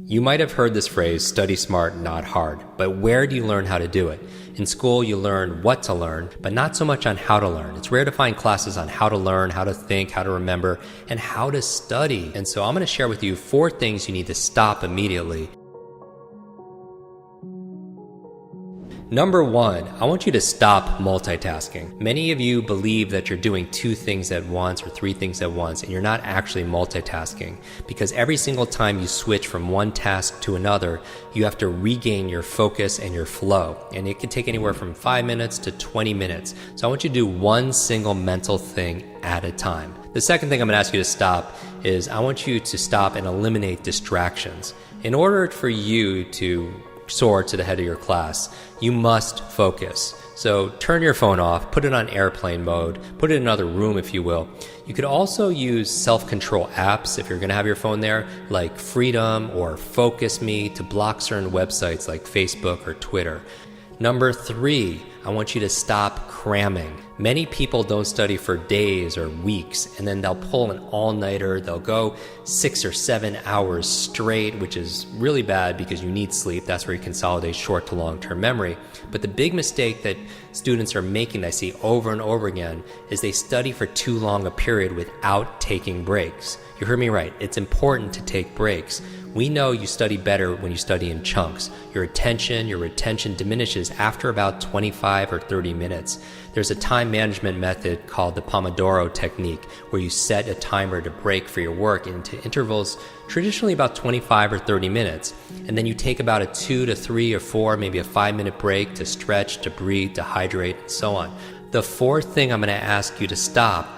You might have heard this phrase, study smart, not hard, but where do you learn how to do it? In school, you learn what to learn, but not so much on how to learn. It's rare to find classes on how to learn, how to think, how to remember, and how to study. And so I'm going to share with you 4 things you need to stop immediately. Number 1, I want you to stop multitasking. Many of you believe that you're doing 2 things at once or 3 things at once, and you're not actually multitasking, because every single time you switch from one task to another, you have to regain your focus and your flow, and it can take anywhere from 5 minutes to 20 minutes. So I want you to do one single mental thing at a time. The second thing I'm going to ask you to stop is I want you to stop and eliminate distractions. In order for you to soar to the head of your class, you must focus. So turn your phone off, put it on airplane mode, put it in another room if you will. You could also use self-control apps if you're going to have your phone there, like Freedom or Focus Me, to block certain websites like Facebook or Twitter. Number 3, I want you to stop cramming. Many people don't study for days or weeks, and then they'll pull an all-nighter. They'll go 6 or 7 hours straight, which is really bad because you need sleep. That's where you consolidate short to long-term memory. But the big mistake that students are making, that I see over and over again, is they study for too long a period without taking breaks. You heard me right. It's important to take breaks. We know you study better when you study in chunks. Your attention, your retention diminishes after about 25 or 30 minutes. There's a time management method called the Pomodoro technique, where you set a timer to break for your work into intervals, traditionally about 25 or 30 minutes. And then you take about a 2 to 3 or 4, maybe a 5-minute break to stretch, to breathe, to hydrate, and so on. The 4th thing I'm going to ask you to stop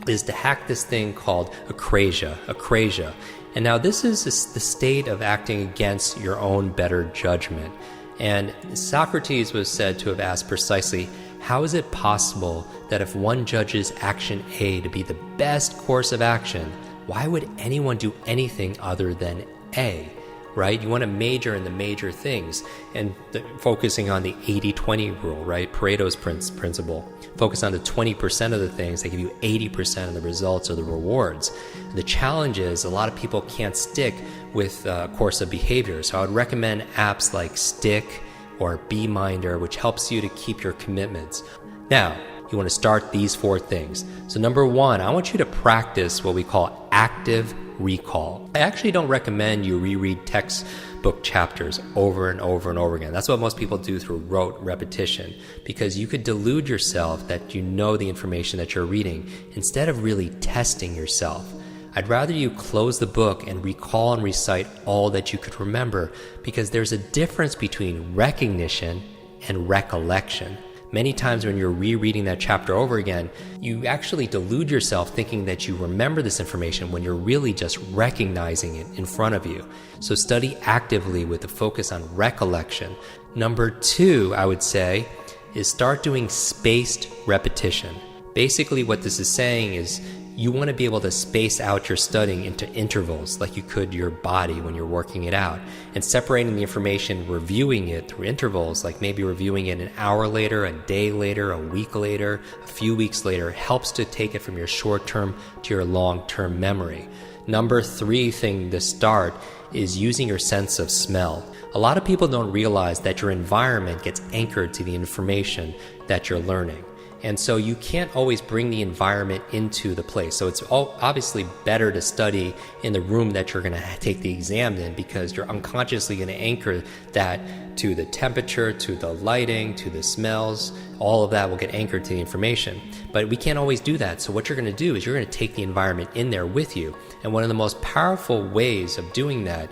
is to hack this thing called AKRASIA. And now this is the state of acting against your own better judgment. And Socrates was said to have asked precisely, how is it possible that if one judges action A to be the best course of action, why would anyone do anything other than A? Right? You want to major in the major things, and focusing on the 80-20 rule, right? Pareto's principle. Focus on the 20% of the things that give you 80% of the results or the rewards. And the challenge is a lot of people can't stick with a course of behavior. So I would recommend apps like Stick or BeMinder, which helps you to keep your commitments. Now, you want to start these 4 things. So number 1, I want you to practice what we call active recall. I actually don't recommend you reread textbook chapters over and over and over again. That's what most people do through rote repetition, because you could delude yourself that you know the information that you're reading instead of really testing yourself. I'd rather you close the book and recall and recite all that you could remember, because there's a difference between recognition and recollection. Many times when you're rereading that chapter over again, you actually delude yourself thinking that you remember this information when you're really just recognizing it in front of you. So study actively with a focus on recollection. Number 2, I would say, is start doing spaced repetition. Basically what this is saying is you want to be able to space out your studying into intervals like you could your body when you're working it out, and separating the information, reviewing it through intervals, like maybe reviewing it an hour later, a day later, a week later, a few weeks later, helps to take it from your short-term to your long-term memory. Number 3 thing to start is using your sense of smell. A lot of people don't realize that your environment gets anchored to the information that you're learning. And so you can't always bring the environment into the place. So it's obviously better to study in the room that you're going to take the exam in, because you're unconsciously going to anchor that to the temperature, to the lighting, to the smells. All of that will get anchored to the information. But we can't always do that. So what you're going to do is you're going to take the environment in there with you. And one of the most powerful ways of doing that,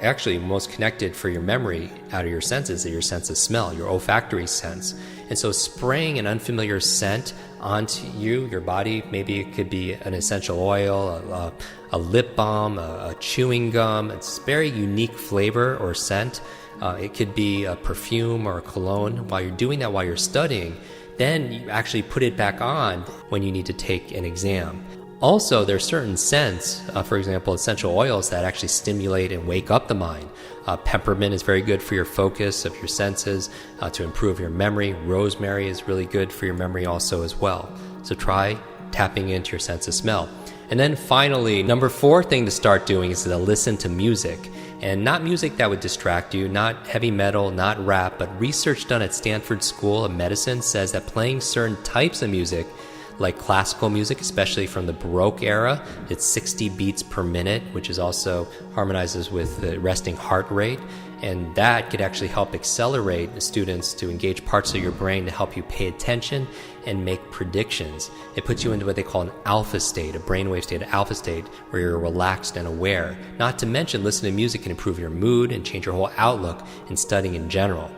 actually most connected for your memory out of your senses, is your sense of smell, your olfactory sense. And so spraying an unfamiliar scent onto your body, maybe it could be an essential oil, a lip balm, a chewing gum. It's very unique flavor or scent. It could be a perfume or a cologne. While you're doing that while you're studying, then you actually put it back on when you need to take an exam. Also, there are certain scents, for example, essential oils that actually stimulate and wake up the mind. Peppermint is very good for your focus of your senses, to improve your memory. Rosemary is really good for your memory also as well. So try tapping into your sense of smell. And then finally, number 4 thing to start doing is to listen to music. And not music that would distract you, not heavy metal, not rap, but research done at Stanford School of Medicine says that playing certain types of music, like classical music, especially from the Baroque era, it's 60 beats per minute, which is also harmonizes with the resting heart rate. And that could actually help accelerate the students to engage parts of your brain to help you pay attention and make predictions. It puts you into what they call an alpha state, a brainwave state, an alpha state, where you're relaxed and aware. Not to mention, listening to music can improve your mood and change your whole outlook in studying in general.